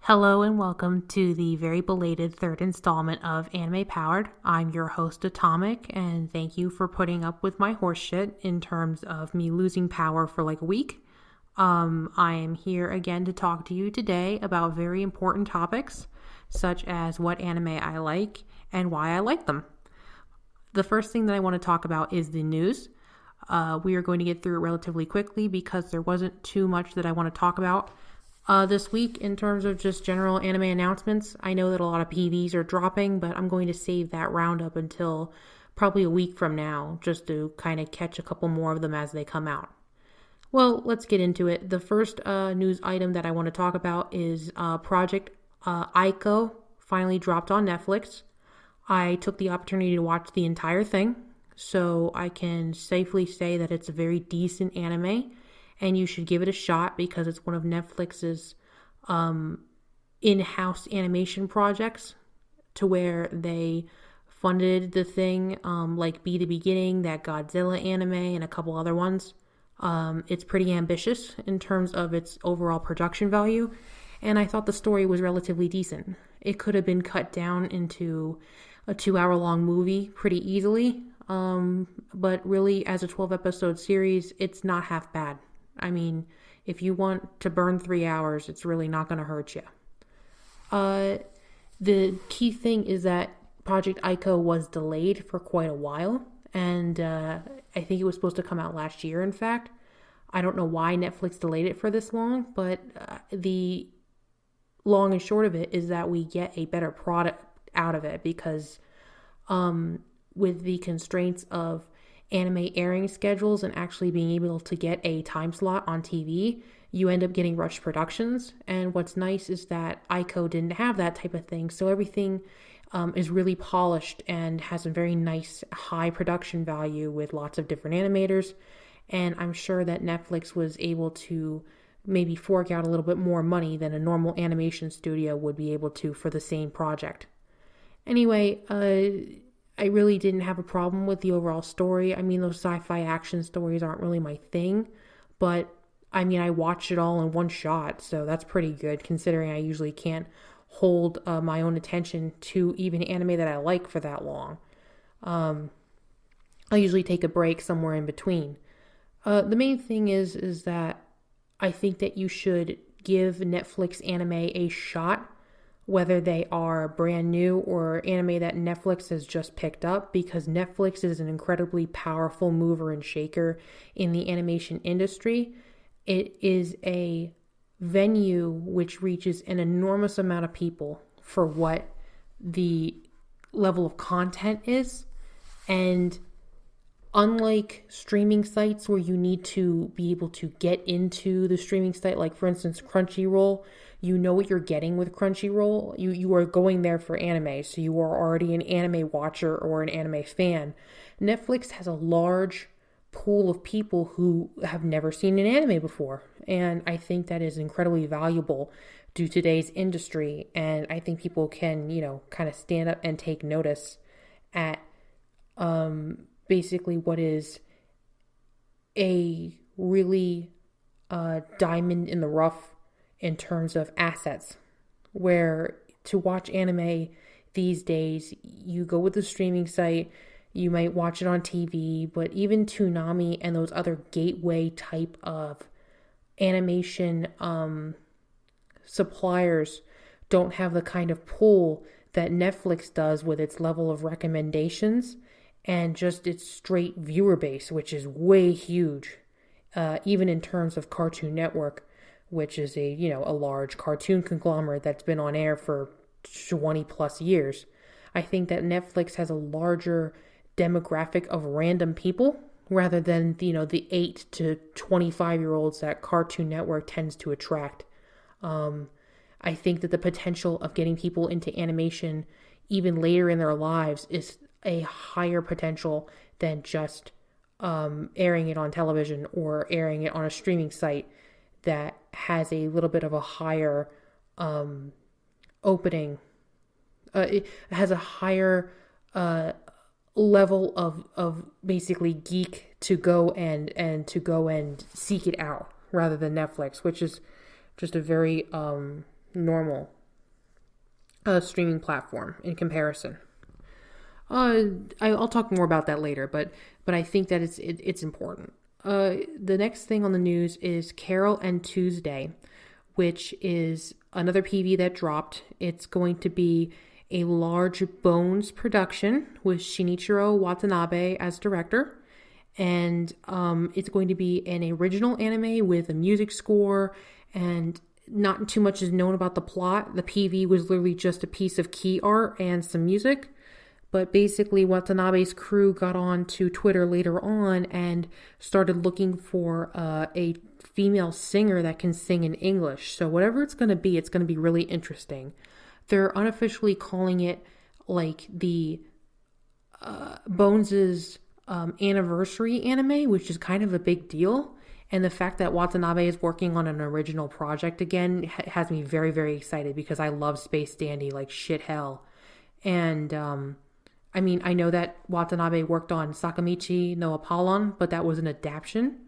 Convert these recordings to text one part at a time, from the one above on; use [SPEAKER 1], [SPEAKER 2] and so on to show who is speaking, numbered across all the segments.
[SPEAKER 1] Hello and welcome to the very belated third installment of Anime Powered. I'm your host Atomic, and thank you for putting up with my horse shit in terms of me losing power for like a week. I am here again to talk to you today about very important topics, such as what anime I like and why I like them. The first thing that I want to talk about is the news. We are going to get through it relatively quickly because there wasn't too much that I want to talk about this week in terms of just general anime announcements. I know that a lot of PVs are dropping, but I'm going to save that roundup until probably a week from now, just to kind of catch a couple more of them as they come out. Well, let's get into it. The first news item that I want to talk about is Project Aiko finally dropped on Netflix. I took the opportunity to watch the entire thing, so I can safely say that it's a very decent anime, and you should give it a shot because it's one of Netflix's in-house animation projects, to where they funded the thing like Be the Beginning, that Godzilla anime, and a couple other ones. It's pretty ambitious in terms of its overall production value, and I thought the story was relatively decent. It could have been cut down into a 2-hour-long movie pretty easily, but really, as a 12-episode series, it's not half bad. I mean, if you want to burn 3 hours, it's really not going to hurt you. The key thing is that Project Aiko was delayed for quite a while, and I think it was supposed to come out last year, in fact. I don't know why Netflix delayed it for this long, but the long and short of it is that we get a better product out of it because with the constraints of anime airing schedules and actually being able to get a time slot on TV, you end up getting rushed productions. And what's nice is that Aiko didn't have that type of thing, so everything is really polished and has a very nice high production value with lots of different animators. And I'm sure that Netflix was able to maybe fork out a little bit more money than a normal animation studio would be able to for the same project. Anyway, I really didn't have a problem with the overall story. I mean, those sci-fi action stories aren't really my thing, but I mean, I watched it all in one shot, so that's pretty good considering I usually can't hold my own attention to even anime that I like for that long. I usually take a break somewhere in between. The main thing is that I think that you should give Netflix anime a shot, whether they are brand new or anime that Netflix has just picked up, because Netflix is an incredibly powerful mover and shaker in the animation industry. It is a venue which reaches an enormous amount of people for what the level of content is. And unlike streaming sites where you need to be able to get into the streaming site, like for instance Crunchyroll, you know what you're getting with Crunchyroll. You are going there for anime, so you are already an anime watcher or an anime fan. Netflix has a large pool of people who have never seen an anime before, and I think that is incredibly valuable to today's industry, and I think people can, kind of stand up and take notice at basically what is a really diamond in the rough in terms of assets, where to watch anime these days, you go with the streaming site, you might watch it on TV, but even Toonami and those other gateway type of animation suppliers don't have the kind of pull that Netflix does with its level of recommendations and just its straight viewer base, which is way huge, even in terms of Cartoon Network, which is a large cartoon conglomerate that's been on air for 20 plus years. I think that Netflix has a larger demographic of random people rather than, the 8 to 25-year-olds that Cartoon Network tends to attract. I think that the potential of getting people into animation even later in their lives is a higher potential than just airing it on television or airing it on a streaming site that has a little bit of a higher opening. It has a higher level of basically geek to go and to go and seek it out rather than Netflix, which is just a very normal streaming platform in comparison. I'll talk more about that later, but I think that it's important. The next thing on the news is Carol and Tuesday, which is another PV that dropped. It's going to be a large Bones production with Shinichiro Watanabe as director. And it's going to be an original anime with a music score, and not too much is known about the plot. The PV was literally just a piece of key art and some music. But basically, Watanabe's crew got on to Twitter later on and started looking for a female singer that can sing in English. So whatever it's going to be really interesting. They're unofficially calling it like the Bones' anniversary anime, which is kind of a big deal. And the fact that Watanabe is working on an original project again has me very, very excited, because I love Space Dandy like shit hell. And I mean, I know that Watanabe worked on Sakamichi no Apollon, but that was an adaptation.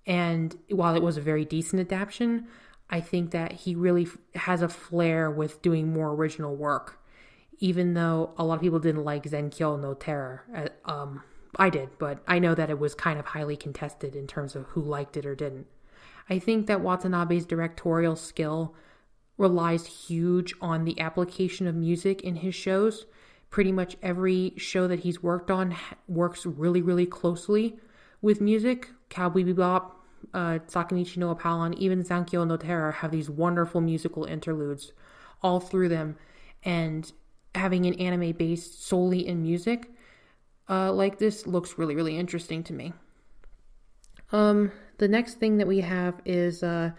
[SPEAKER 1] And while it was a very decent adaptation, I think that he really has a flair with doing more original work. Even though a lot of people didn't like Zenkyo no Terror. I did, but I know that it was kind of highly contested in terms of who liked it or didn't. I think that Watanabe's directorial skill relies huge on the application of music in his shows. Pretty much every show that he's worked on works really, really closely with music. Cowboy Bebop, Sakamichi no Apollon, even Zankyo no Terror have these wonderful musical interludes all through them. And having an anime based solely in music like this looks really, really interesting to me. The next thing that we have is I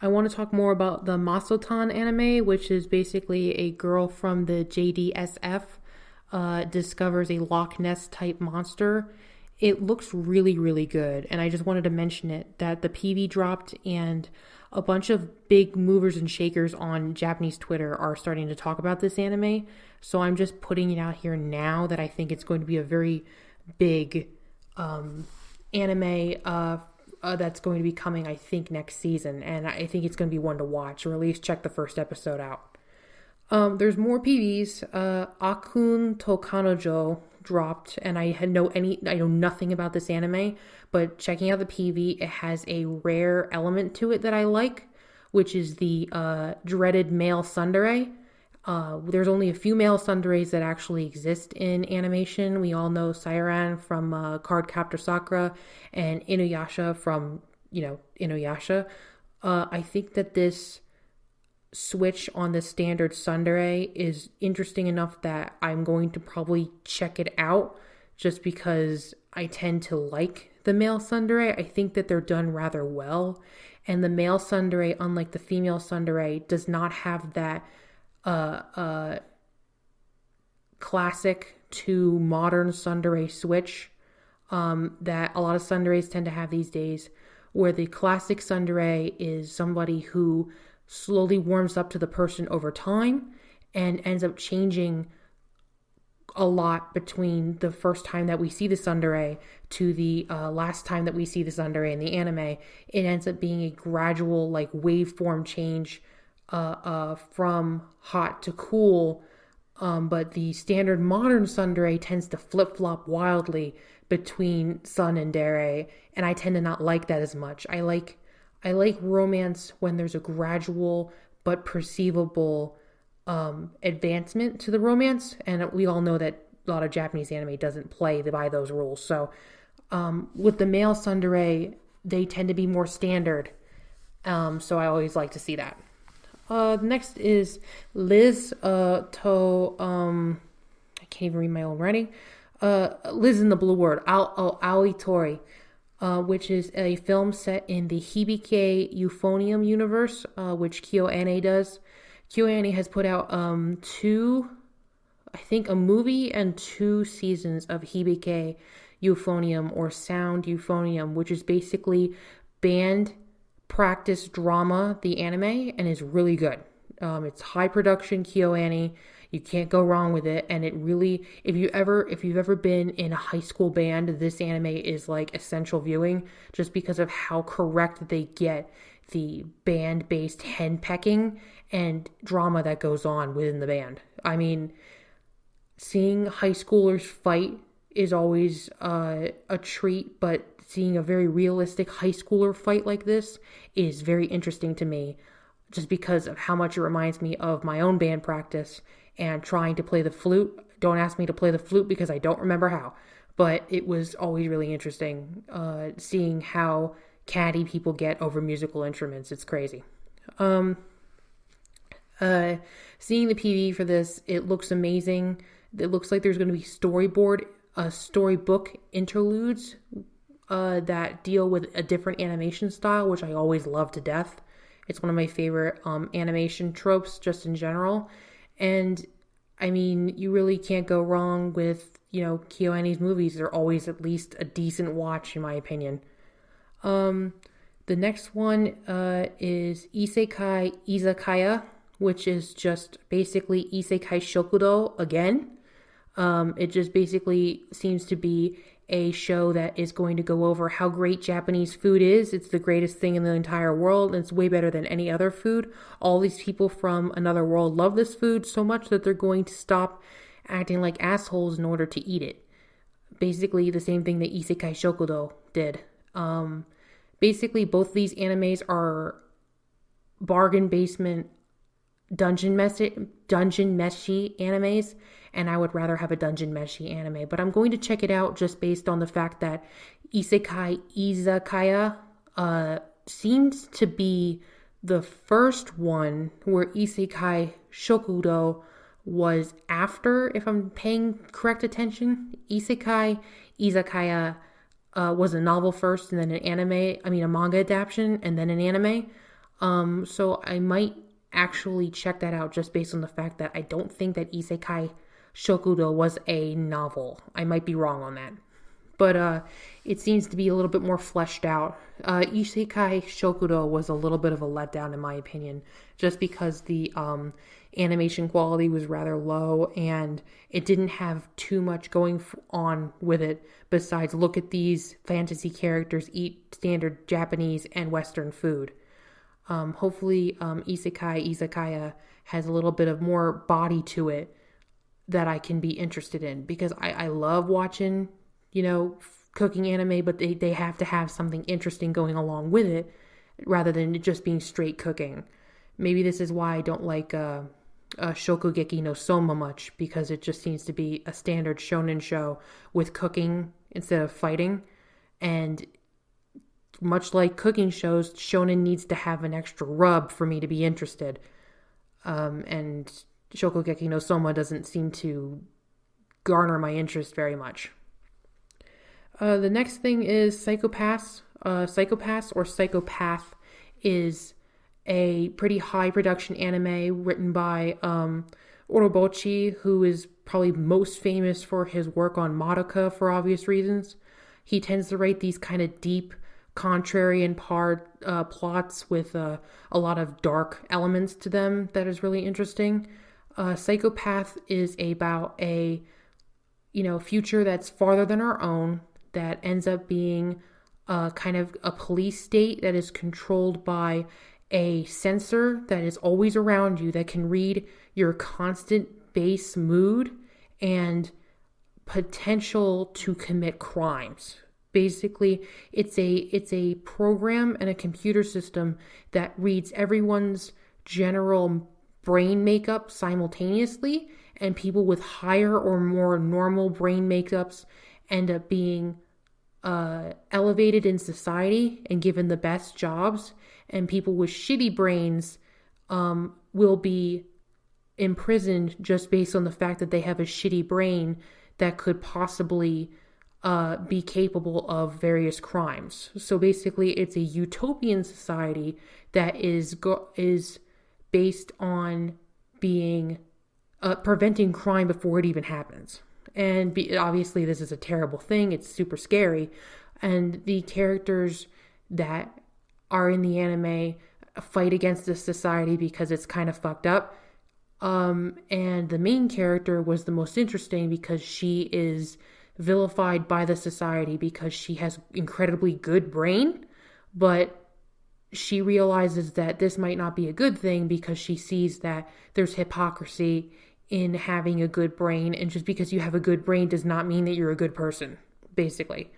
[SPEAKER 1] want to talk more about the Masotan anime, which is basically a girl from the JDSF discovers a Loch Ness type monster. It looks really, really good, and I just wanted to mention it, that the PV dropped, and a bunch of big movers and shakers on Japanese Twitter are starting to talk about this anime. So I'm just putting it out here now that I think it's going to be a very big anime that's going to be coming, I think, next season. And I think it's going to be one to watch, or at least check the first episode out. There's more PVs. Akun to Kanojo dropped, and I know nothing about this anime, but checking out the PV, it has a rare element to it that I like, which is the dreaded male tsundere. There's only a few male tsunderes that actually exist in animation. We all know Sairan from Cardcaptor Sakura and Inuyasha from, Inuyasha. I think that this switch on the standard tsundere is interesting enough that I'm going to probably check it out, just because I tend to like the male tsundere. I think that they're done rather well, and the male tsundere, unlike the female tsundere, does not have that classic to modern tsundere switch that a lot of tsunderes tend to have these days, where the classic tsundere is somebody who slowly warms up to the person over time and ends up changing a lot between the first time that we see the tsundere to the last time that we see the tsundere in the anime. It ends up being a gradual waveform change from hot to cool, but the standard modern tsundere tends to flip-flop wildly between sun and dere, and I tend to not like that as much. I like romance when there's a gradual but perceivable advancement to the romance, and we all know that a lot of Japanese anime doesn't play by those rules. So with the male tsundere, they tend to be more standard, so I always like to see that. Next is Liz I can't even read my own writing. Liz in the Blue Word, Aoi Tori, which is a film set in the Hibiki Euphonium universe, which KyoAni does. KyoAni has put out a movie and 2 seasons of Hibiki Euphonium, or Sound Euphonium, which is basically band practice drama, the anime, and is really good. It's high production KyoAni. You can't go wrong with it, and it really, if you've ever been in a high school band, this anime is essential viewing, just because of how correct they get the band-based henpecking and drama that goes on within the band. I mean, seeing high schoolers fight is always a treat, but seeing a very realistic high schooler fight like this is very interesting to me, just because of how much it reminds me of my own band practice and trying to play the flute. Don't ask me to play the flute because I don't remember how, but it was always really interesting seeing how catty people get over musical instruments. It's crazy. Seeing the PV for this, it looks amazing. It looks like there's going to be storybook interludes that deal with a different animation style, which I always love to death. It's one of my favorite animation tropes just in general. And I mean, you really can't go wrong with, KyoAni's movies. They're always at least a decent watch, in my opinion. The next one is Isekai Izakaya, which is just basically Isekai Shokudo again. It just basically seems to be a show that is going to go over how great Japanese food is. It's the greatest thing in the entire world, and it's way better than any other food. All these people from another world love this food so much that they're going to stop acting like assholes in order to eat it. Basically the same thing that Isekai Shokudo did. Basically both these animes are bargain basement dungeon meshi animes, and I would rather have a dungeon meshi anime, but I'm going to check it out just based on the fact that Isekai Izakaya seems to be the first one where Isekai Shokudo was after, if I'm paying correct attention. Isekai Izakaya was a novel first, and then a manga adaptation, and then an anime. So I might actually check that out just based on the fact that I don't think that Isekai Shokudo was a novel. I might be wrong on that. But it seems to be a little bit more fleshed out. Isekai Shokudo was a little bit of a letdown in my opinion, just because the animation quality was rather low and it didn't have too much going on with it besides look at these fantasy characters eat standard Japanese and Western food. Hopefully Isekai Izakaya has a little bit of more body to it that I can be interested in, because I love watching, cooking anime, but they have to have something interesting going along with it rather than just being straight cooking. Maybe this is why I don't like Shokugeki no Soma much, because it just seems to be a standard shonen show with cooking instead of fighting. And much like cooking shows, shonen needs to have an extra rub for me to be interested. And Shokugeki no Soma doesn't seem to garner my interest very much. The next thing is Psychopaths. Psychopath is a pretty high production anime written by Orobochi, who is probably most famous for his work on Madoka for obvious reasons. He tends to write these kind of deep, contrarian plots with a lot of dark elements to them that is really interesting. Psychopath is about a future that's farther than our own, that ends up being kind of a police state that is controlled by a sensor that is always around you, that can read your constant base mood and potential to commit crimes. Basically, it's a program and a computer system that reads everyone's general brain makeup simultaneously, and people with higher or more normal brain makeups end up being elevated in society and given the best jobs, and people with shitty brains will be imprisoned just based on the fact that they have a shitty brain that could possibly be capable of various crimes. So basically, it's a utopian society that is based on being preventing crime before it even happens. And obviously, this is a terrible thing. It's super scary. And the characters that are in the anime fight against this society because it's kind of fucked up. And the main character was the most interesting because she is vilified by the society because she has incredibly good brain, but she realizes that this might not be a good thing because she sees that there's hypocrisy in having a good brain, and just because you have a good brain does not mean that you're a good person, basically.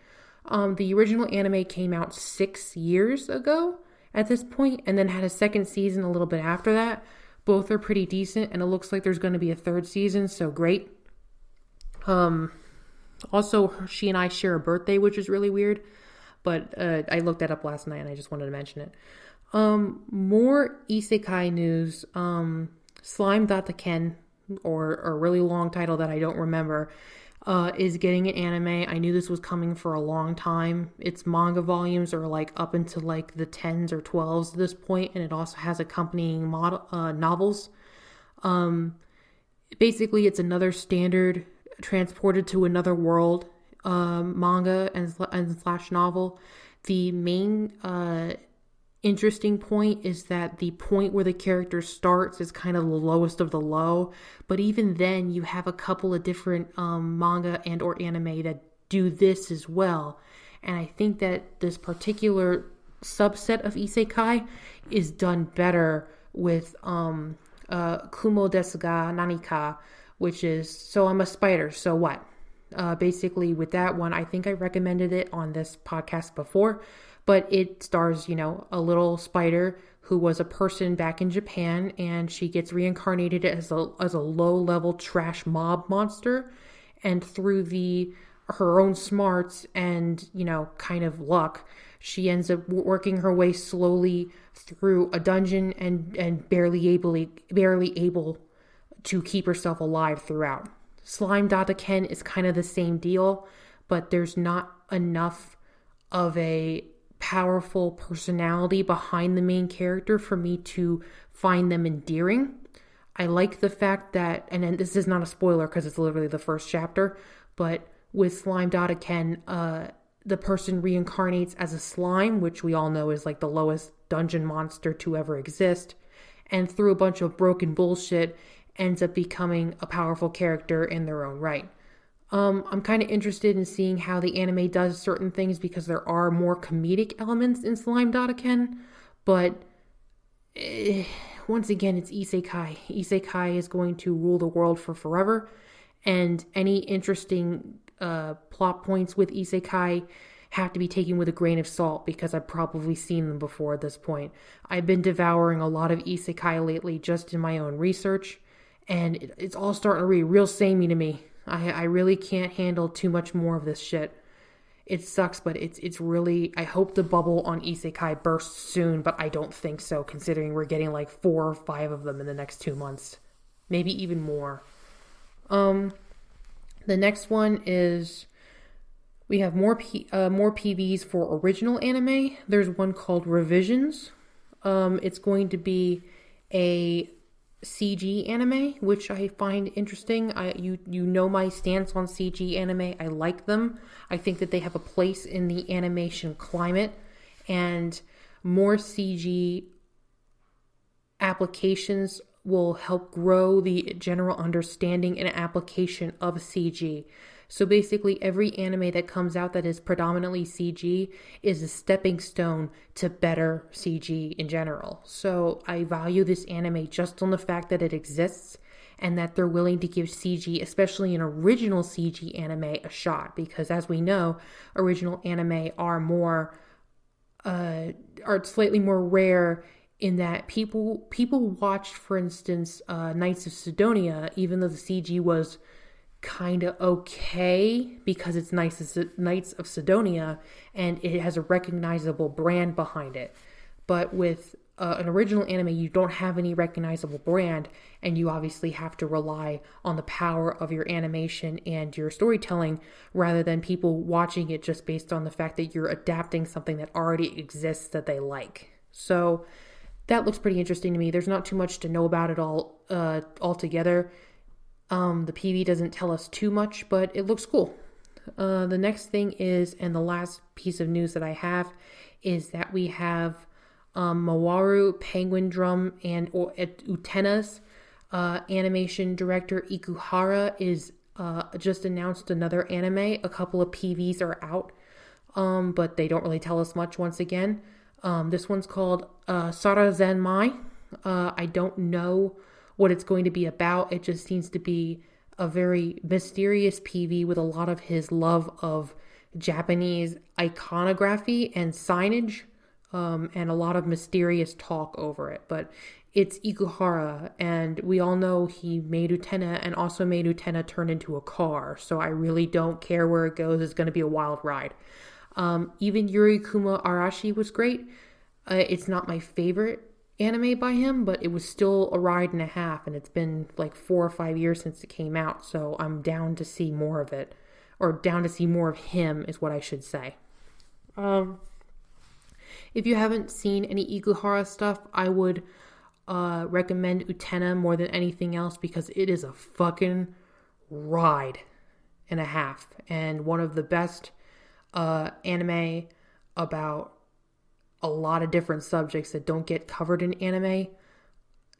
[SPEAKER 1] The original anime came out 6 years ago at this point, and then had a second season a little bit after that. Both are pretty decent, and it looks like there's going to be a third season, so great. Also, she and I share a birthday, which is really weird, but I looked that up last night, and I just wanted to mention it. More isekai news. Slime Dataken, or a really long title that I don't remember, is getting an anime. I knew this was coming for a long time. Its manga volumes are like up into like the 10s or 12s at this point, and it also has accompanying novels. Basically, it's another standard transported to another world manga and slash novel. The main interesting point is that the point where the character starts is kind of the lowest of the low, but even then you have a couple of different manga and or anime that do this as well, and I think that this particular subset of isekai is done better with Kumo desu ga nanika, which is so I'm a spider, so what? Basically with that one, I think I recommended it on this podcast before, but it stars, a little spider who was a person back in Japan, and she gets reincarnated as a low-level trash mob monster. And through her own smarts and, kind of luck, she ends up working her way slowly through a dungeon and barely able to keep herself alive throughout. Slime Dataken is kind of the same deal, but there's not enough of a powerful personality behind the main character for me to find them endearing. I like the fact that, and then this is not a spoiler because it's literally the first chapter, but with Slime Dataken, the person reincarnates as a slime, which we all know is like the lowest dungeon monster to ever exist, and through a bunch of broken bullshit ends up becoming a powerful character in their own right. I'm kind of interested in seeing how the anime does certain things because there are more comedic elements in Slime Dataken, but once again, it's isekai. Isekai is going to rule the world for forever, and any interesting plot points with isekai have to be taken with a grain of salt because I've probably seen them before at this point. I've been devouring a lot of isekai lately just in my own research, and it's all starting to be real samey to me. I really can't handle too much more of this shit. It sucks, but it's really, I hope the bubble on isekai bursts soon, but I don't think so, considering we're getting like 4 or 5 of them in the next 2 months. Maybe even more. The next one is, we have more PVs for original anime. There's one called Revisions. It's going to be a CG anime, which I find interesting. You know my stance on CG anime. I like them. I think that they have a place in the animation climate, and more CG applications will help grow the general understanding and application of CG. So basically, every anime that comes out that is predominantly CG is a stepping stone to better CG in general. So I value this anime just on the fact that it exists and that they're willing to give CG, especially an original CG anime, a shot. Because as we know, original anime are slightly more rare in that people watched, for instance, Knights of Sidonia, even though the CG was kind of okay because it's Knights of Sidonia and it has a recognizable brand behind it. But with an original anime, you don't have any recognizable brand, and you obviously have to rely on the power of your animation and your storytelling rather than people watching it just based on the fact that you're adapting something that already exists that they like. So that looks pretty interesting to me. There's not too much to know about it all altogether. The PV doesn't tell us too much, but it looks cool. The next thing is, and the last piece of news that I have, is that we have Mawaru, Penguin Drum, and Utena's animation director Ikuhara is just announced another anime. A couple of PVs are out, but they don't really tell us much once again. This one's called Sara Zenmai. I don't know what it's going to be about. It just seems to be a very mysterious PV with a lot of his love of Japanese iconography and signage, and a lot of mysterious talk over it. But it's Ikuhara, and we all know he made Utena and also made Utena turn into a car. So I really don't care where it goes. It's going to be a wild ride. Even Yuri Kuma Arashi was great. It's not my favorite anime by him, but it was still a ride and a half, and it's been like 4 or 5 years since it came out, so I'm down to see more of it, or down to see more of him is what I should say. If you haven't seen any Ikuhara stuff, I would recommend Utena more than anything else, because it is a fucking ride and a half, and one of the best anime about a lot of different subjects that don't get covered in anime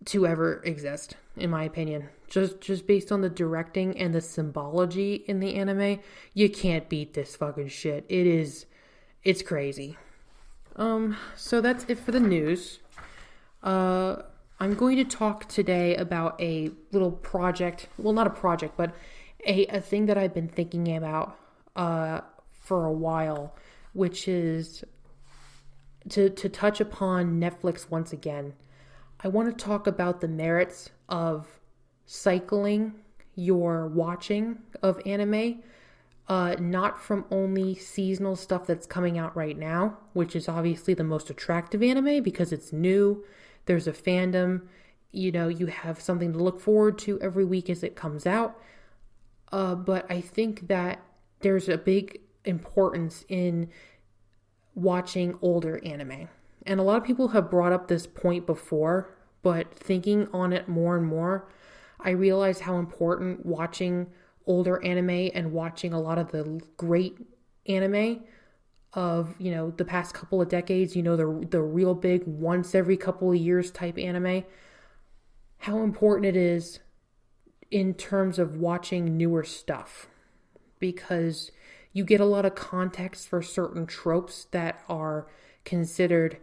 [SPEAKER 1] to ever exist, in my opinion. Just based on the directing and the symbology in the anime, you can't beat this fucking shit. It's crazy. So that's it for the news. I'm going to talk today about a little project. Well, not a project, but a thing that I've been thinking about for a while, which is to touch upon Netflix once again. I want to talk about the merits of cycling your watching of anime, not from only seasonal stuff that's coming out right now, which is obviously the most attractive anime because it's new, there's a fandom, you have something to look forward to every week as it comes out, but I think that there's a big importance in watching older anime. And a lot of people have brought up this point before, but thinking on it more and more, I realize how important watching older anime and watching a lot of the great anime of, the past couple of decades, the real big once every couple of years type anime, how important it is in terms of watching newer stuff. Because you get a lot of context for certain tropes that are considered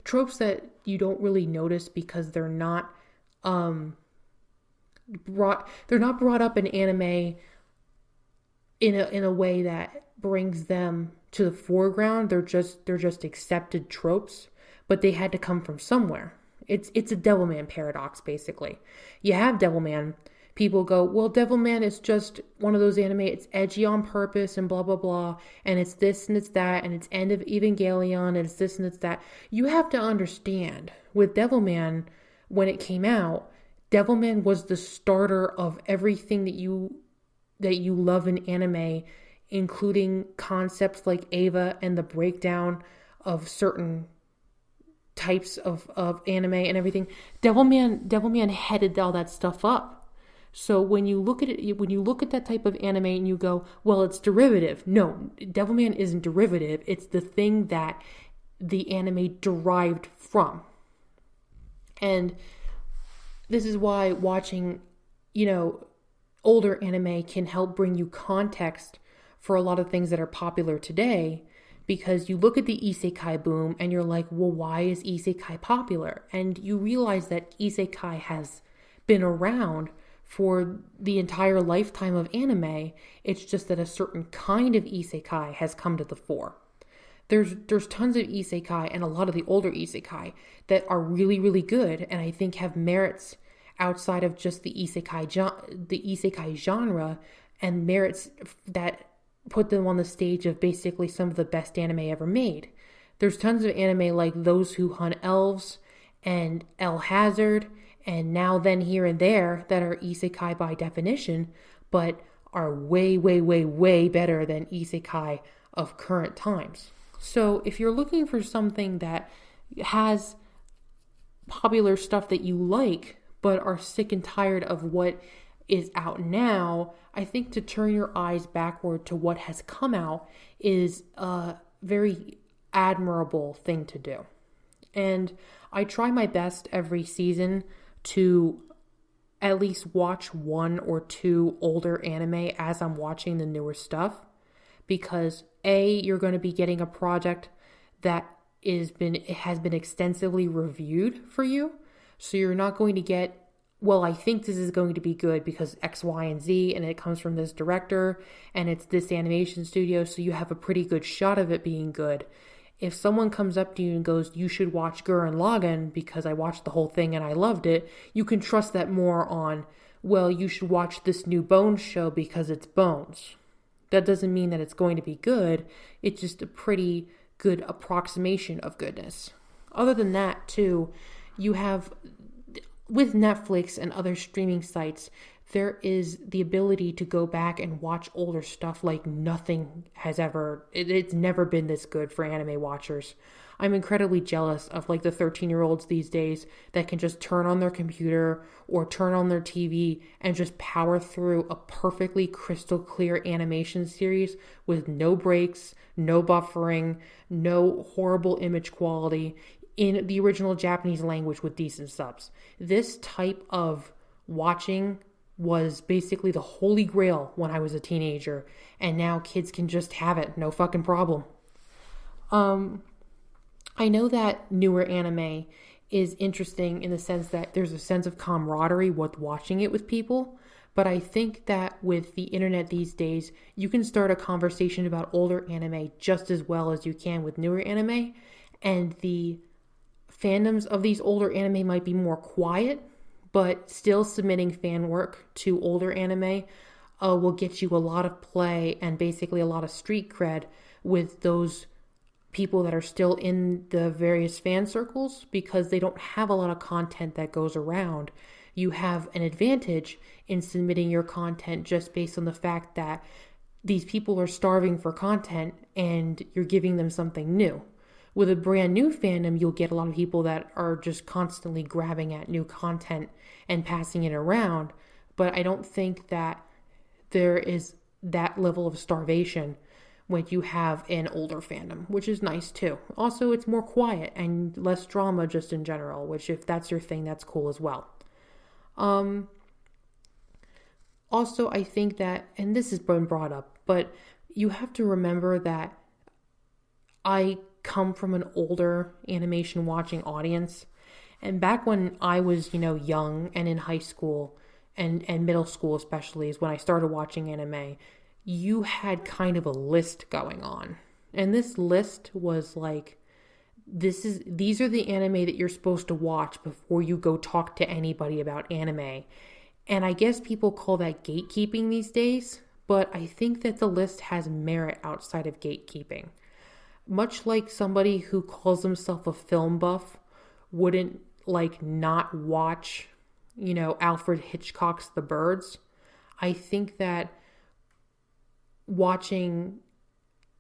[SPEAKER 1] tropes that you don't really notice because they're not brought up in anime in a way that brings them to the foreground. They're just accepted tropes, but they had to come from somewhere. It's a Devilman paradox, basically. You have Devilman. People go, well, Devilman is just one of those anime, it's edgy on purpose and blah, blah, blah, and it's this and it's that, and it's end of Evangelion, and it's this and it's that. You have to understand, with Devilman, when it came out, Devilman was the starter of everything that you love in anime, including concepts like Eva and the breakdown of certain types of anime and everything. Devilman headed all that stuff up. So when you look at it, when you look at that type of anime and you go, well, it's derivative. No, Devilman isn't derivative. It's the thing that the anime derived from. And this is why watching, older anime can help bring you context for a lot of things that are popular today, because you look at the isekai boom and you're like, well, why is isekai popular? And you realize that isekai has been around for the entire lifetime of anime. It's just that a certain kind of isekai has come to the fore. There's tons of isekai, and a lot of the older isekai that are really, really good, and I think have merits outside of just the isekai genre, and merits that put them on the stage of basically some of the best anime ever made. There's tons of anime like Those Who Hunt Elves and El Hazard, and Now Then Here and There, that are isekai by definition, but are way, way, way, way better than isekai of current times. So if you're looking for something that has popular stuff that you like, but are sick and tired of what is out now, I think to turn your eyes backward to what has come out is a very admirable thing to do. And I try my best every season to at least watch 1 or 2 older anime as I'm watching the newer stuff, because A, you're going to be getting a project that has been extensively reviewed for you. So you're not going to get, well, I think this is going to be good because X, Y, and Z, and it comes from this director, and it's this animation studio, so you have a pretty good shot of it being good. If someone comes up to you and goes, you should watch Gurren Lagann because I watched the whole thing and I loved it, you can trust that more on, well, you should watch this new Bones show because it's Bones. That doesn't mean that it's going to be good. It's just a pretty good approximation of goodness. Other than that, too, you have, with Netflix and other streaming sites, there is the ability to go back and watch older stuff like nothing has ever, it's never been this good for anime watchers. I'm incredibly jealous of like the 13-year-olds these days that can just turn on their computer or turn on their TV and just power through a perfectly crystal clear animation series with no breaks, no buffering, no horrible image quality in the original Japanese language with decent subs. This type of watching was basically the holy grail when I was a teenager, and now kids can just have it, no fucking problem. I know that newer anime is interesting in the sense that there's a sense of camaraderie with watching it with people, but I think that with the internet these days, you can start a conversation about older anime just as well as you can with newer anime, and the fandoms of these older anime might be more quiet, but still submitting fan work to older anime will get you a lot of play and basically a lot of street cred with those people that are still in the various fan circles because they don't have a lot of content that goes around. You have an advantage in submitting your content just based on the fact that these people are starving for content and you're giving them something new. With a brand new fandom, you'll get a lot of people that are just constantly grabbing at new content and passing it around. But I don't think that there is that level of starvation when you have an older fandom, which is nice too. Also, it's more quiet and less drama just in general, which if that's your thing, that's cool as well. Also, I think that, and this has been brought up, but you have to remember that I come from an older animation watching audience. And back when I was, young and in high school and middle school especially is when I started watching anime, you had kind of a list going on. And this list was like, these are the anime that you're supposed to watch before you go talk to anybody about anime. And I guess people call that gatekeeping these days, but I think that the list has merit outside of gatekeeping. Much like somebody who calls himself a film buff wouldn't not watch, Alfred Hitchcock's The Birds. I think that watching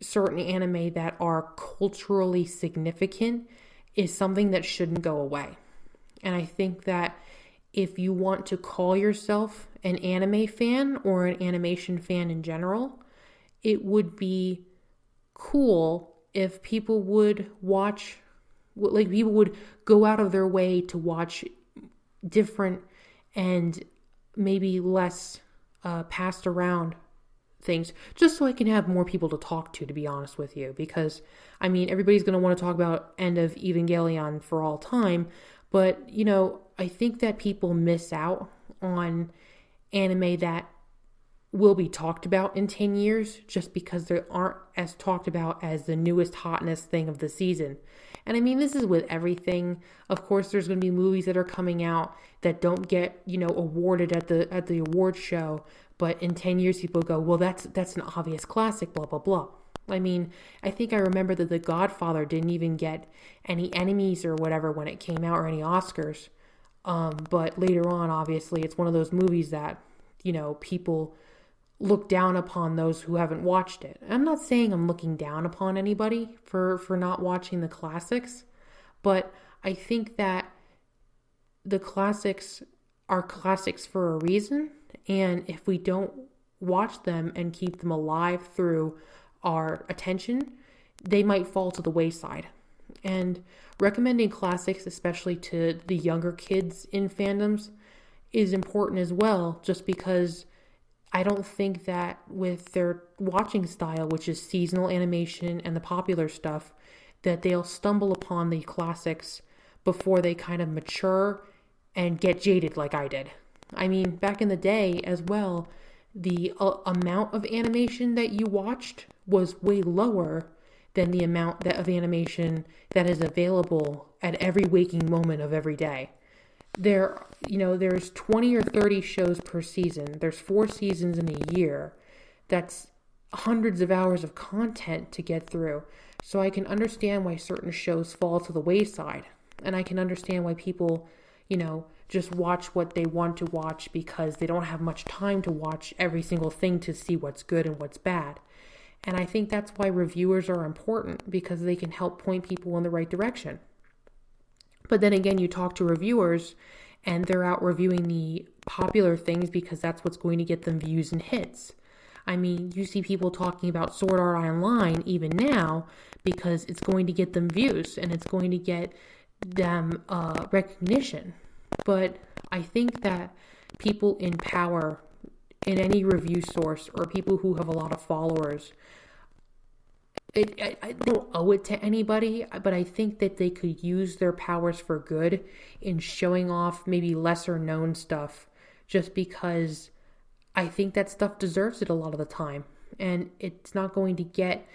[SPEAKER 1] certain anime that are culturally significant is something that shouldn't go away. And I think that if you want to call yourself an anime fan or an animation fan in general, it would be cool if people would watch, people would go out of their way to watch different and maybe less passed around things, just so I can have more people to talk to be honest with you. Because, everybody's going to want to talk about End of Evangelion for all time, but, I think that people miss out on anime that will be talked about in 10 years just because they aren't as talked about as the newest hotness thing of the season. And this is with everything. Of course, there's going to be movies that are coming out that don't get, awarded at the award show, but in 10 years people go, well, that's an obvious classic, blah, blah, blah. I think I remember that The Godfather didn't even get any Emmys or whatever when it came out, or any Oscars. But later on, obviously, it's one of those movies that, people look down upon those who haven't watched it. I'm not saying I'm looking down upon anybody for not watching the classics, but I think that the classics are classics for a reason, and if we don't watch them and keep them alive through our attention, they might fall to the wayside. And recommending classics, especially to the younger kids in fandoms, is important as well, just because I don't think that with their watching style, which is seasonal animation and the popular stuff, that they'll stumble upon the classics before they kind of mature and get jaded like I did. I mean, back in the day as well, the amount of animation that you watched was way lower than the amount of animation that is available at every waking moment of every day. There's 20 or 30 shows per season. There's 4 seasons in a year. That's hundreds of hours of content to get through. So I can understand why certain shows fall to the wayside. And I can understand why people, just watch what they want to watch because they don't have much time to watch every single thing to see what's good and what's bad. And I think that's why reviewers are important, because they can help point people in the right direction. But then again, you talk to reviewers and they're out reviewing the popular things because that's what's going to get them views and hits. I mean, you see people talking about Sword Art Online even now because it's going to get them views and it's going to get them recognition. But I think that people in power in any review source, or people who have a lot of followers, I don't owe it to anybody, but I think that they could use their powers for good in showing off maybe lesser known stuff, just because I think that stuff deserves it a lot of the time. And it's not going to get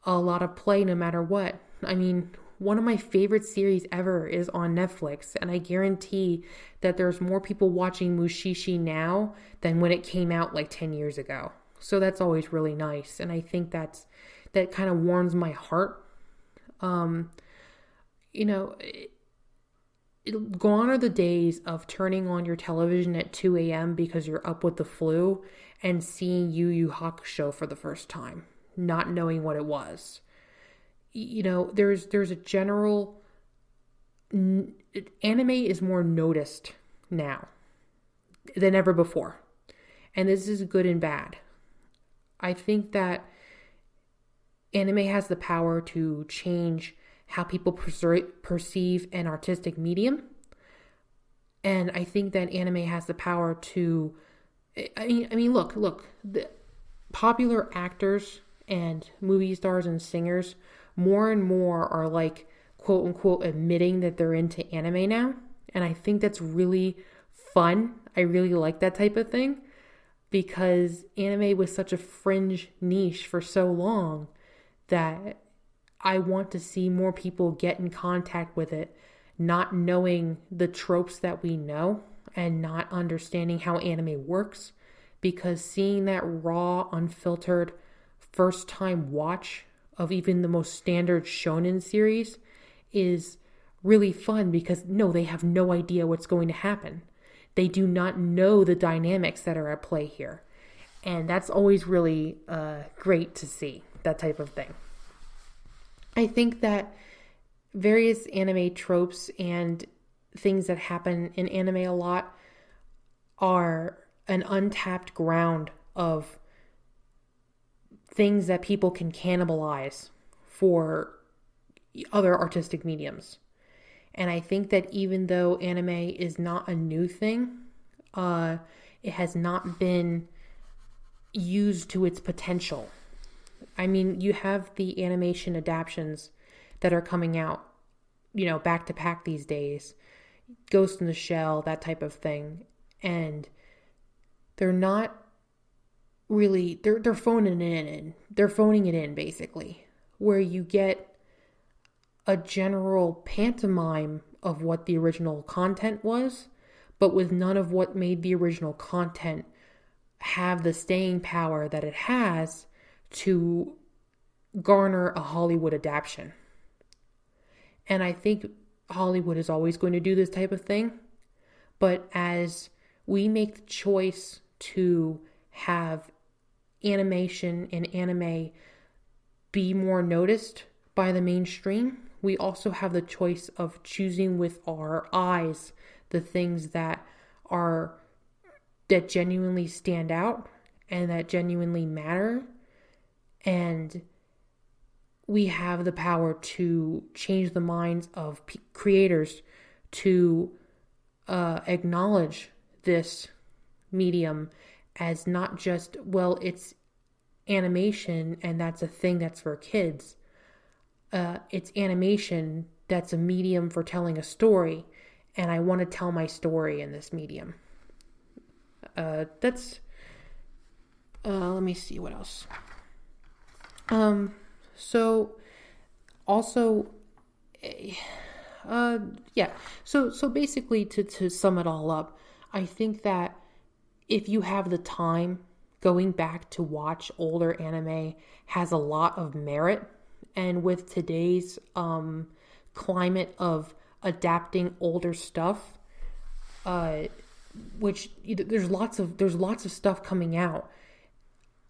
[SPEAKER 1] a lot of play no matter what. I mean, one of my favorite series ever is on Netflix, and I guarantee that there's more people watching Mushishi now than when it came out like 10 years ago. So that's always really nice, and I think that kind of warms my heart. Gone are the days of turning on your television at 2 a.m. because you're up with the flu and seeing Yu Yu Hakusho for the first time, not knowing what it was. There's a general... Anime is more noticed now than ever before. And this is good and bad. I think that anime has the power to change how people perceive an artistic medium. And I think that anime has the power to... look, the popular actors and movie stars and singers more and more are like, quote unquote, admitting that they're into anime now. And I think that's really fun. I really like that type of thing, because anime was such a fringe niche for so long that I want to see more people get in contact with it, not knowing the tropes that we know and not understanding how anime works, because seeing that raw, unfiltered, first time watch of even the most standard shonen series is really fun, because they have no idea what's going to happen. They do not know the dynamics that are at play here. And that's always really great to see, that type of thing. I think that various anime tropes and things that happen in anime a lot are an untapped ground of things that people can cannibalize for other artistic mediums. And I think that even though anime is not a new thing, it has not been used to its potential. I mean, you have the animation adaptations that are coming out, back to back these days. Ghost in the Shell, that type of thing. And they're not really, they're phoning it in. They're phoning it in, basically. Where you get a general pantomime of what the original content was, but with none of what made the original content have the staying power that it has to garner a Hollywood adaptation. And I think Hollywood is always going to do this type of thing. But as we make the choice to have animation and anime be more noticed by the mainstream, we also have the choice of choosing with our eyes the things that genuinely stand out and that genuinely matter. And we have the power to change the minds of creators to acknowledge this medium as not just, it's animation and that's a thing that's for kids. it's animation that's a medium for telling a story, and I want to tell my story in this medium. Let me see what else. So also, yeah. So basically, to sum it all up, I think that if you have the time, going back to watch older anime has a lot of merit. And with today's climate of adapting older stuff, which there's lots of stuff coming out,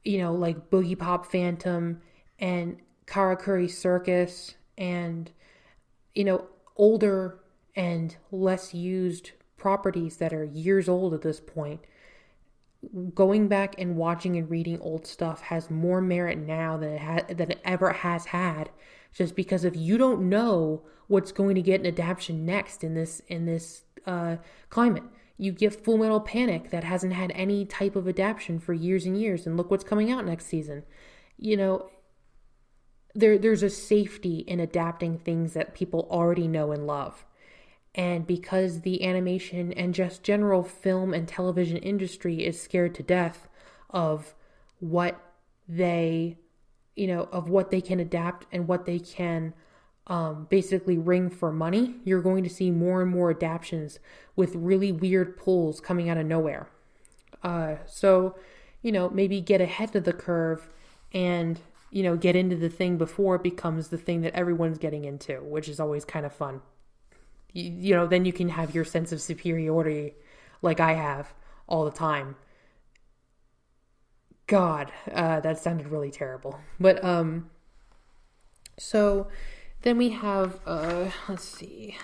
[SPEAKER 1] like Boogie Pop Phantom and Karakuri Circus, and older and less used properties that are years old at this point. Going back and watching and reading old stuff has more merit now than it ever has had, just because if you don't know what's going to get an adaptation next in this climate. You get Full Metal Panic that hasn't had any type of adaptation for years and years, and look what's coming out next season. There's a safety in adapting things that people already know and love. And because the animation and just general film and television industry is scared to death of what they can adapt and what they can basically wring for money, you're going to see more and more adaptations with really weird pulls coming out of nowhere. So maybe get ahead of the curve and, get into the thing before it becomes the thing that everyone's getting into, which is always kind of fun. Then you can have your sense of superiority like I have all the time. God, that sounded really terrible. But, so then we have, let's see.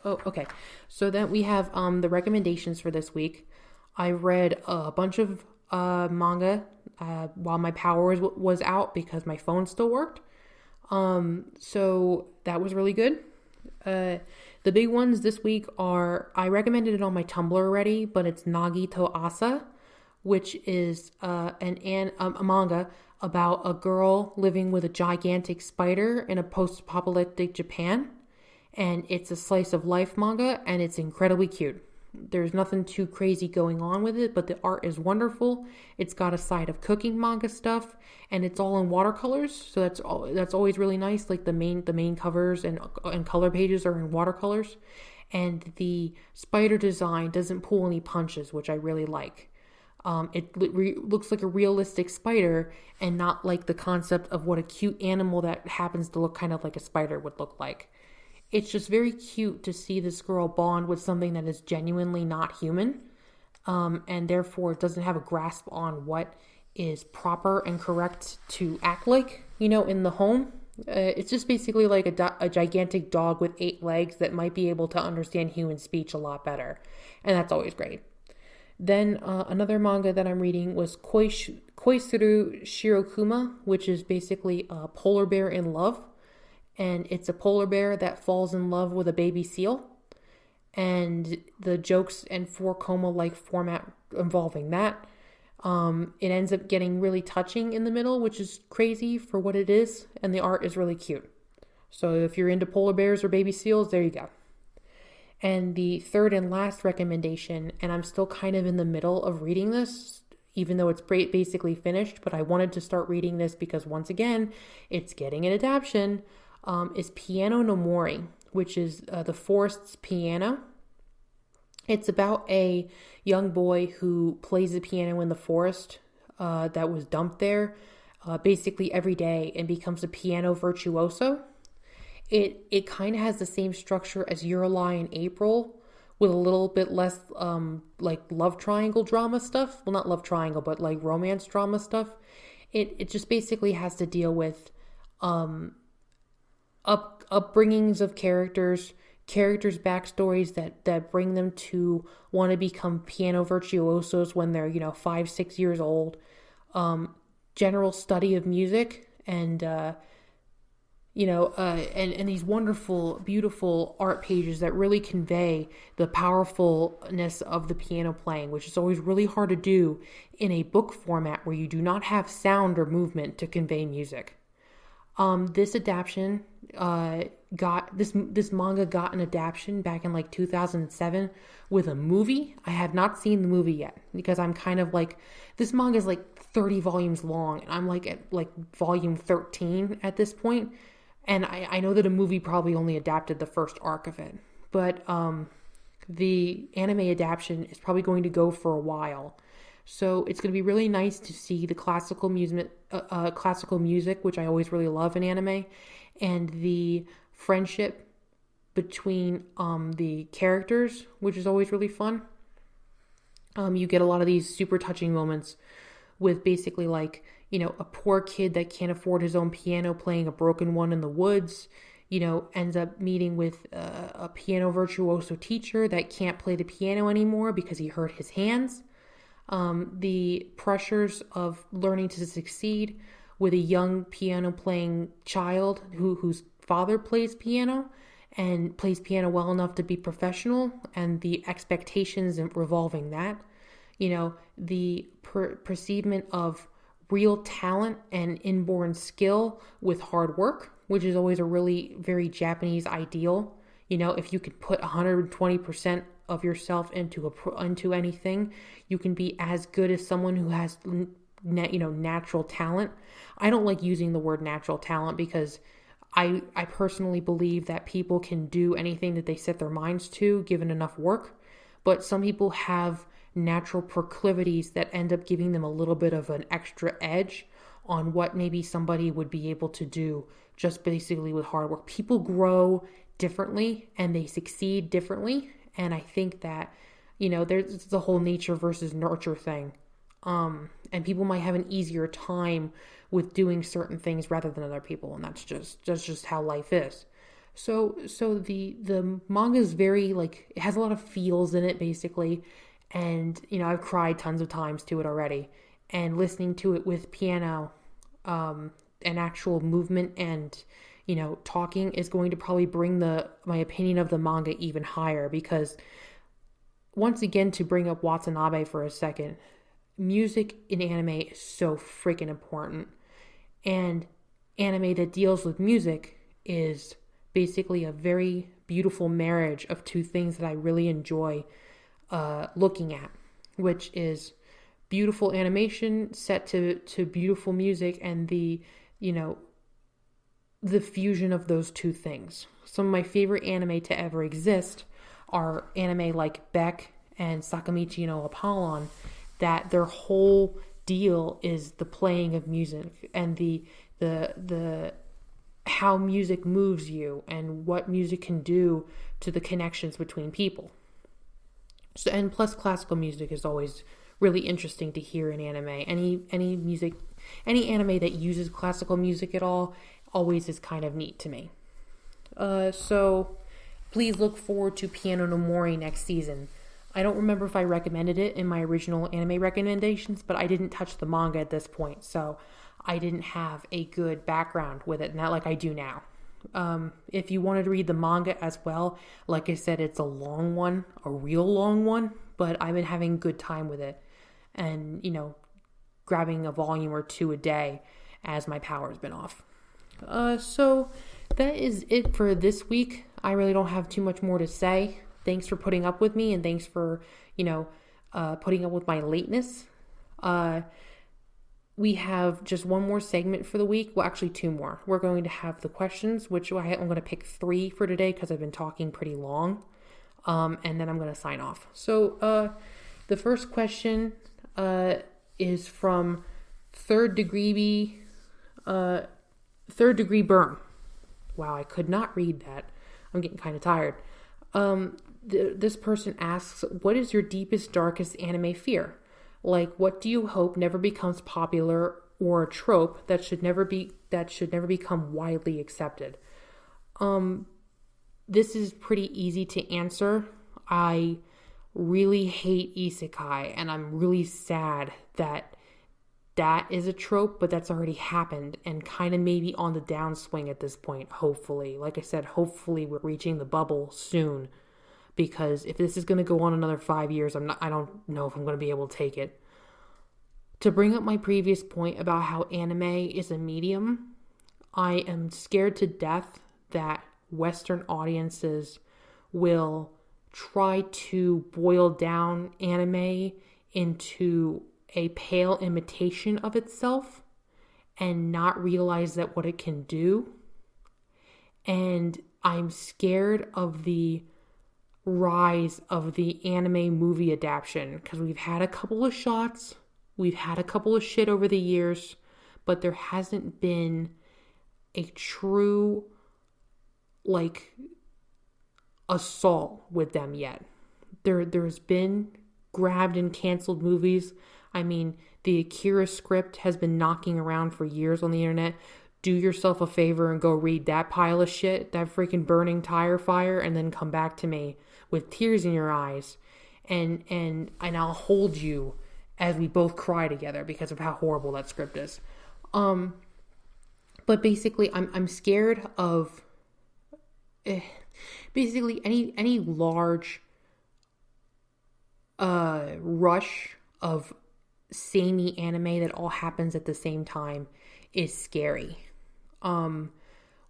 [SPEAKER 1] Oh, okay. So then we have, the recommendations for this week. I read a bunch of, manga, while my power was out because my phone still worked. So that was really good. The big ones this week are, I recommended it on my Tumblr already, but it's Nagi to Asa, which is a manga about a girl living with a gigantic spider in a post-apocalyptic Japan. And it's a slice of life manga, and it's incredibly cute. There's nothing too crazy going on with it, but the art is wonderful. It's got a side of cooking manga stuff, and it's all in watercolors, so that's always really nice. Like the main covers and color pages are in watercolors, and the spider design doesn't pull any punches, which I really like. It looks like a realistic spider, and not like the concept of what a cute animal that happens to look kind of like a spider would look like. It's just very cute to see this girl bond with something that is genuinely not human, and therefore doesn't have a grasp on what is proper and correct to act like, in the home. It's just basically like a gigantic dog with 8 legs that might be able to understand human speech a lot better, and that's always great. Then another manga that I'm reading was Koisuru Shirokuma, which is basically a polar bear in love. And it's a polar bear that falls in love with a baby seal. And the jokes and 4-coma-like format involving that. It ends up getting really touching in the middle, which is crazy for what it is. And the art is really cute. So if you're into polar bears or baby seals, there you go. And the third and last recommendation, and I'm still kind of in the middle of reading this, even though it's basically finished, but I wanted to start reading this because once again, it's getting an adaptation. Is Piano no Mori, which is the forest's piano. It's about a young boy who plays the piano in the forest that was dumped there basically every day and becomes a piano virtuoso. It kind of has the same structure as Euroli and April, with a little bit less like love triangle drama stuff. Well, not love triangle, but like romance drama stuff. It just basically has to deal with upbringings of characters backstories that bring them to want to become piano virtuosos when they're 5-6 years old, general study of music, and and these wonderful, beautiful art pages that really convey the powerfulness of the piano playing, which is always really hard to do in a book format where you do not have sound or movement to convey music. This adaptation this manga got an adaptation back in like 2007 with a movie. I have not seen the movie yet because I'm kind of like, this manga is like 30 volumes long and I'm like at like volume 13 at this point. And I know that a movie probably only adapted the first arc of it, but the anime adaptation is probably going to go for a while. So it's going to be really nice to see the classical music, which I always really love in anime, and the friendship between the characters, which is always really fun. You get a lot of these super touching moments with basically like, a poor kid that can't afford his own piano playing a broken one in the woods, ends up meeting with a piano virtuoso teacher that can't play the piano anymore because he hurt his hands. The pressures of learning to succeed with a young piano playing child whose father plays piano and plays piano well enough to be professional, and the expectations revolving that, the perceivement of real talent and inborn skill with hard work, which is always a really very Japanese ideal. If you could put 120% of yourself into anything, you can be as good as someone who has natural talent. I don't like using the word natural talent because I personally believe that people can do anything that they set their minds to given enough work, but some people have natural proclivities that end up giving them a little bit of an extra edge on what maybe somebody would be able to do just basically with hard work. People grow differently and they succeed differently. And I think that, there's the whole nature versus nurture thing. And people might have an easier time with doing certain things rather than other people. And that's just how life is. So the manga is very like, it has a lot of feels in it basically. And, I've cried tons of times to it already. And listening to it with piano, and actual movement and, talking is going to probably bring my opinion of the manga even higher, because once again, to bring up Watanabe for a second, music in anime is so freaking important. And anime that deals with music is basically a very beautiful marriage of two things that I really enjoy looking at, which is beautiful animation set to beautiful music, and the fusion of those two things. Some of my favorite anime to ever exist are anime like Beck and Sakamichi no Apollon, that their whole deal is the playing of music and the how music moves you and what music can do to the connections between people. So, and plus classical music is always really interesting to hear in anime. Any anime that uses classical music at all always is kind of neat to me. So please look forward to Piano no Mori next season. I don't remember if I recommended it in my original anime recommendations, but I didn't touch the manga at this point, so I didn't have a good background with it, not like I do now. If you wanted to read the manga as well, like I said, it's a long one, a real long one, but I've been having a good time with it, and grabbing a volume or two a day as my power's been off. So that is it for this week. I really don't have too much more to say. Thanks for putting up with me, and thanks for putting up with my lateness. We have just one more segment for the week. Well, actually two more. We're going to have the questions, which I'm going to pick 3 for today because I've been talking pretty long. And then I'm going to sign off. So the first question is from Third Degree Burn. Wow, I could not read that. I'm getting kind of tired. This person asks, what is your deepest, darkest anime fear? Like, what do you hope never becomes popular or a trope that should never become widely accepted? This is pretty easy to answer. I really hate isekai, and I'm really sad that is a trope, but that's already happened and kind of maybe on the downswing at this point, hopefully. Like I said, hopefully we're reaching the bubble soon, because if this is going to go on another 5 years, I don't know if I'm going to be able to take it. To bring up my previous point about how anime is a medium, I am scared to death that Western audiences will try to boil down anime into a pale imitation of itself and not realize that what it can do. And I'm scared of the rise of the anime movie adaptation, because we've had a couple of shots, we've had a couple of shit over the years, but there hasn't been a true assault with them yet. There's been grabbed and canceled movies. I mean, the Akira script has been knocking around for years on the internet. Do yourself a favor and go read that pile of shit, that freaking burning tire fire, and then come back to me with tears in your eyes, and I'll hold you as we both cry together because of how horrible that script is. But basically, I'm scared of basically any large rush of samey anime that all happens at the same time is scary.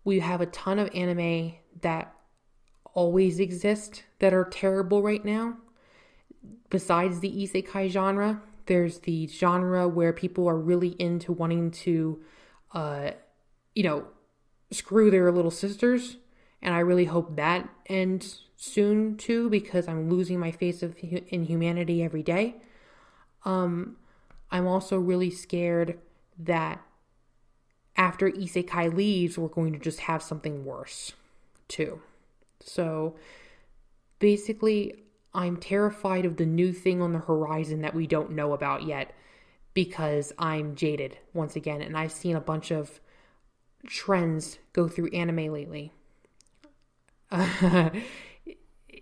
[SPEAKER 1] We have a ton of anime that always exist that are terrible right now. Besides the isekai genre, there's the genre where people are really into wanting to, screw their little sisters. And I really hope that ends soon too, because I'm losing my faith in humanity every day. I'm also really scared that after isekai leaves, we're going to just have something worse too. So basically, I'm terrified of the new thing on the horizon that we don't know about yet, because I'm jaded once again, and I've seen a bunch of trends go through anime lately.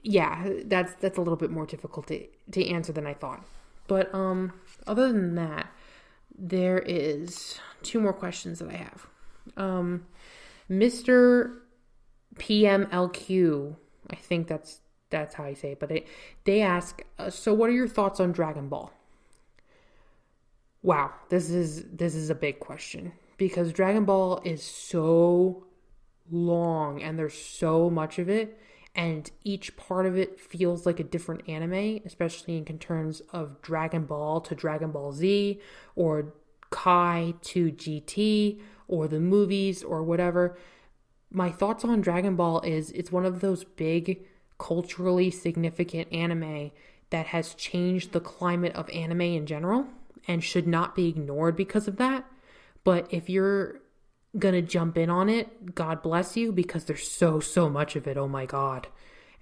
[SPEAKER 1] Yeah, that's a little bit more difficult to answer than I thought. But other than that, there is 2 more questions that I have. Mr. PMLQ, I think that's how I say it, but they ask, so what are your thoughts on Dragon Ball? Wow, this is a big question, because Dragon Ball is so long and there's so much of it, and each part of it feels like a different anime, especially in terms of Dragon Ball to Dragon Ball Z, or Kai to GT, or the movies, or whatever. My thoughts on Dragon Ball is it's one of those big, culturally significant anime that has changed the climate of anime in general and should not be ignored because of that. But if you're gonna jump in on it, God bless you, because there's so much of it. Oh my God.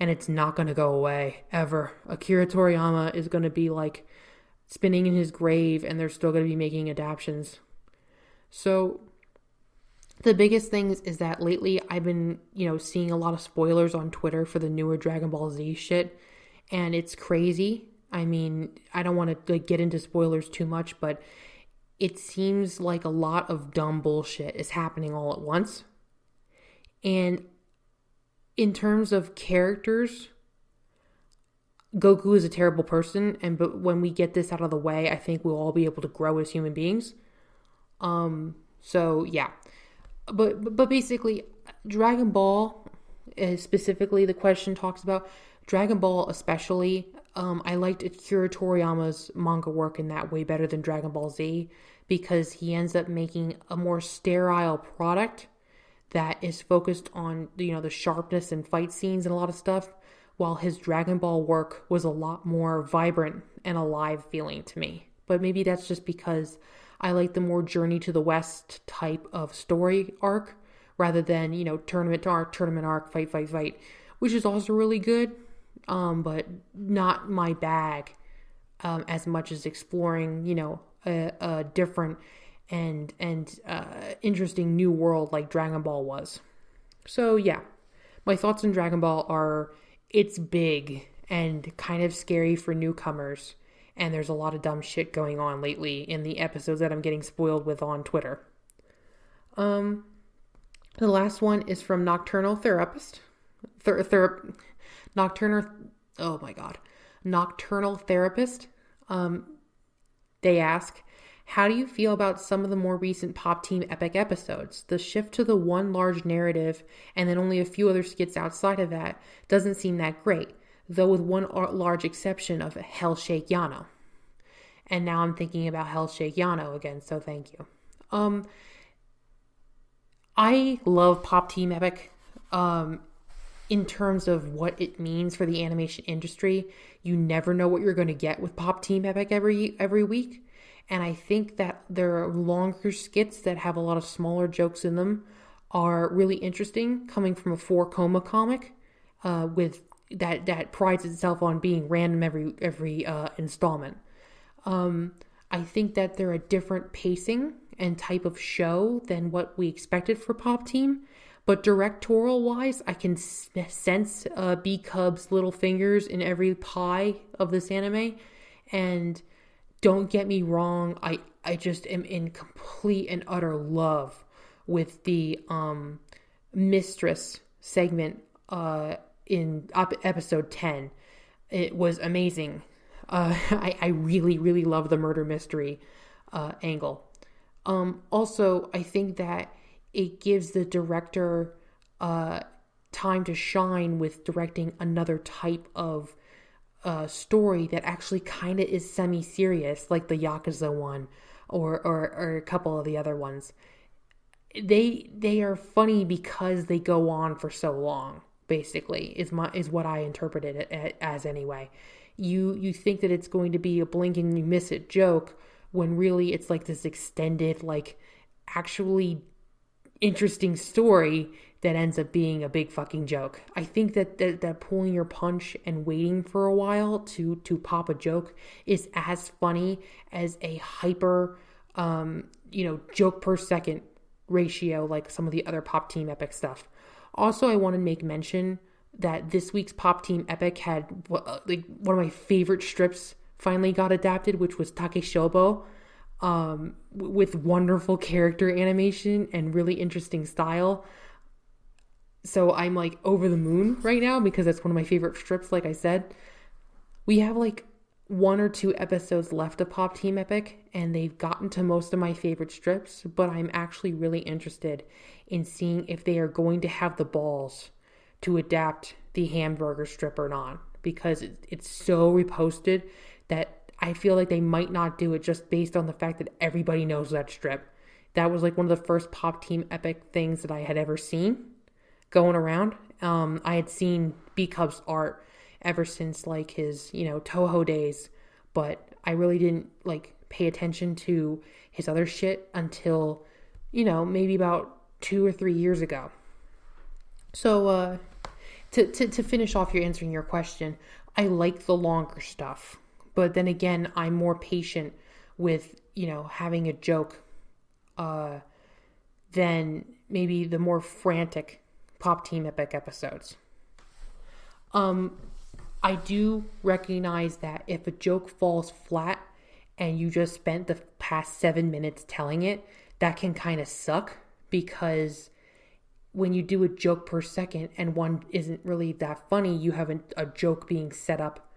[SPEAKER 1] And it's not gonna go away ever. Akira Toriyama is gonna be like spinning in his grave, and they're still gonna be making adaptations. So the biggest things is that lately I've been, seeing a lot of spoilers on Twitter for the newer Dragon Ball Z shit, and it's crazy. I mean, I don't want to get into spoilers too much, but it seems like a lot of dumb bullshit is happening all at once. And in terms of characters, Goku is a terrible person, but when we get this out of the way, I think we'll all be able to grow as human beings. So yeah. But basically, Dragon Ball, specifically the question talks about Dragon Ball especially. I liked Akira Toriyama's manga work in that way better than Dragon Ball Z, because he ends up making a more sterile product that is focused on, the sharpness and fight scenes and a lot of stuff, while his Dragon Ball work was a lot more vibrant and alive feeling to me. But maybe that's just because I like the more Journey to the West type of story arc, rather than, tournament arc, fight, which is also really good, but not my bag, as much as exploring, a different and interesting new world like Dragon Ball was. So yeah, my thoughts on Dragon Ball are, it's big and kind of scary for newcomers. And there's a lot of dumb shit going on lately in the episodes that I'm getting spoiled with on Twitter. The last one is from Nocturnal Therapist. Nocturnal Therapist. They ask, How do you feel about some of the more recent Pop Team Epic episodes? The shift to the one large narrative and then only a few other skits outside of that doesn't seem that great, though with one large exception of Hell Shake Yano. And now I'm thinking about Hell Shake Yano again, so thank you. I love Pop Team Epic. In terms of what it means for the animation industry, you never know what you're going to get with Pop Team Epic every week. And I think that their longer skits that have a lot of smaller jokes in them are really interesting, coming from a 4-Koma comic with that prides itself on being random every installment. I think that they're a different pacing and type of show than what we expected for Pop Team. But directorial wise, I can sense B Cub's little fingers in every pie of this anime. And don't get me wrong, I just am in complete and utter love with the Mistress segment in episode 10. It was amazing. I really, really love the murder mystery angle. Also, I think that it gives the director time to shine with directing another type of story that actually kind of is semi-serious, like the Yakuza one or a couple of the other ones. They are funny because they go on for so long, basically, is what I interpreted it as anyway. You think that it's going to be a blink and you miss it joke when really it's like this extended, like actually interesting story that ends up being a big fucking joke. I think that pulling your punch and waiting for a while to pop a joke is as funny as a hyper joke per second ratio like some of the other Pop Team Epic stuff. Also, I want to make mention that this week's Pop Team Epic had one of my favorite strips finally got adapted, which was Taki Show Bow. With wonderful character animation and really interesting style. So I'm like over the moon right now because that's one of my favorite strips, like I said. We have like 1 or 2 episodes left of Pop Team Epic, and they've gotten to most of my favorite strips, but I'm actually really interested in seeing if they are going to have the balls to adapt the hamburger strip or not, because it's so reposted that I feel like they might not do it just based on the fact that everybody knows that strip. That was like one of the first Pop Team Epic things that I had ever seen going around. I had seen B Cub's art ever since like his, Toho days, but I really didn't like pay attention to his other shit until, maybe about 2 or 3 years ago. So, to finish off answering your question, I like the longer stuff. But then again, I'm more patient with, having a joke than maybe the more frantic Pop Team Epic episodes. I do recognize that if a joke falls flat and you just spent the past 7 minutes telling it, that can kind of suck, because when you do a joke per second and one isn't really that funny, you have a joke being set up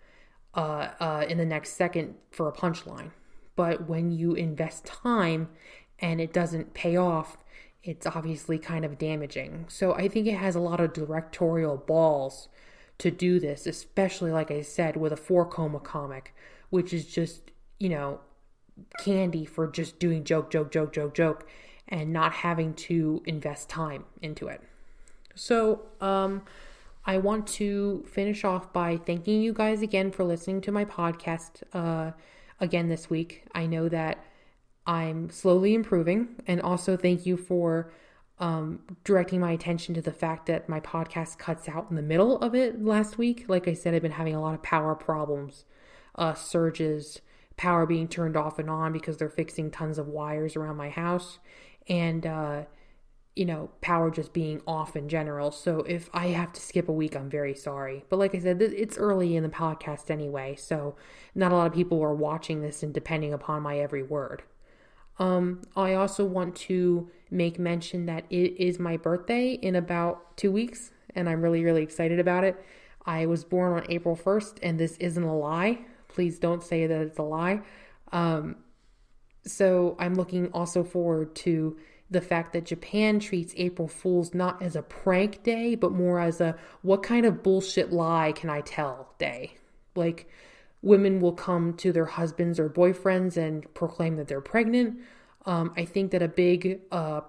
[SPEAKER 1] in the next second for a punchline. But when you invest time and it doesn't pay off, it's obviously kind of damaging. So I think it has a lot of directorial balls to do this, especially, like I said, with a 4-Koma comic, which is just, candy for just doing joke, and not having to invest time into it. So, I want to finish off by thanking you guys again for listening to my podcast again this week. I know that I'm slowly improving, and also thank you for directing my attention to the fact that my podcast cuts out in the middle of it last week. Like I said, I've been having a lot of power problems, surges, power being turned off and on because they're fixing tons of wires around my house, and power just being off in general. So if I have to skip a week, I'm very sorry. But like I said, it's early in the podcast anyway, so not a lot of people are watching this and depending upon my every word. I also want to make mention that it is my birthday in about 2 weeks, and I'm really, really excited about it. I was born on April 1st, and this isn't a lie. Please don't say that it's a lie. So I'm looking also forward to the fact that Japan treats April Fool's not as a prank day, but more as a what kind of bullshit lie can I tell day. Like, women will come to their husbands or boyfriends and proclaim that they're pregnant. I think that a big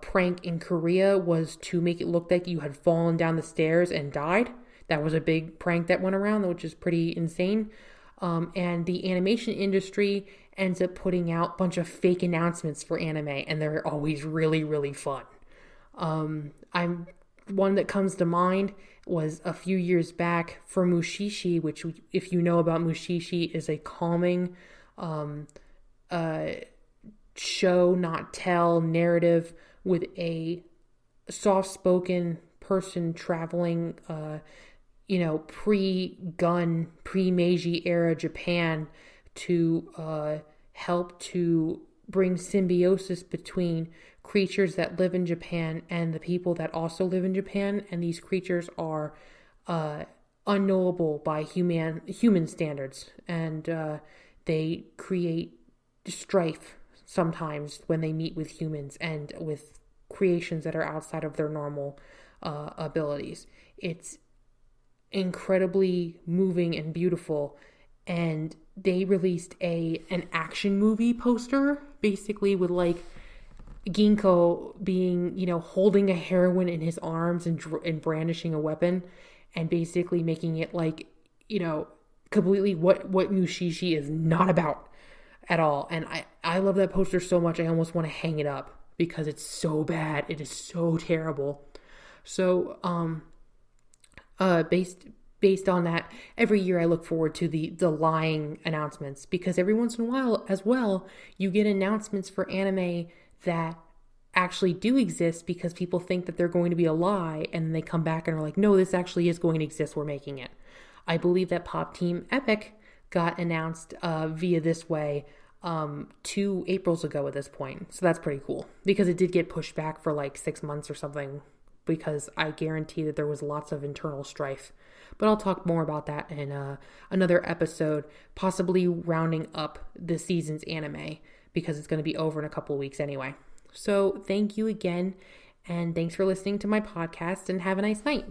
[SPEAKER 1] prank in Korea was to make it look like you had fallen down the stairs and died. That was a big prank that went around, which is pretty insane. And the animation industry ends up putting out a bunch of fake announcements for anime, and they're always really, really fun. I'm one that comes to mind was a few years back for Mushishi, which, if you know about Mushishi, is a calming show, not tell narrative with a soft-spoken person traveling, pre-gun, pre-Meiji era Japan to help to bring symbiosis between creatures that live in Japan and the people that also live in Japan. And these creatures are unknowable by human standards. And they create strife sometimes when they meet with humans and with creations that are outside of their normal abilities. It's incredibly moving and beautiful, and they released an action movie poster, basically with like Ginkgo being, holding a heroine in his arms and brandishing a weapon, and basically making it like, completely what Mushishi is not about at all. And I love that poster so much, I almost want to hang it up because it's so bad. It is so terrible. So, based on that, every year I look forward to the lying announcements, because every once in a while as well, you get announcements for anime that actually do exist because people think that they're going to be a lie, and then they come back and are like, no, this actually is going to exist, we're making it. I believe that Team Epoch got announced via this way 2 Aprils ago at this point. So that's pretty cool, because it did get pushed back for like 6 months or something, because I guarantee that there was lots of internal strife. But I'll talk more about that in another episode, possibly rounding up the season's anime, because it's going to be over in a couple of weeks anyway. So thank you again, and thanks for listening to my podcast, and have a nice night.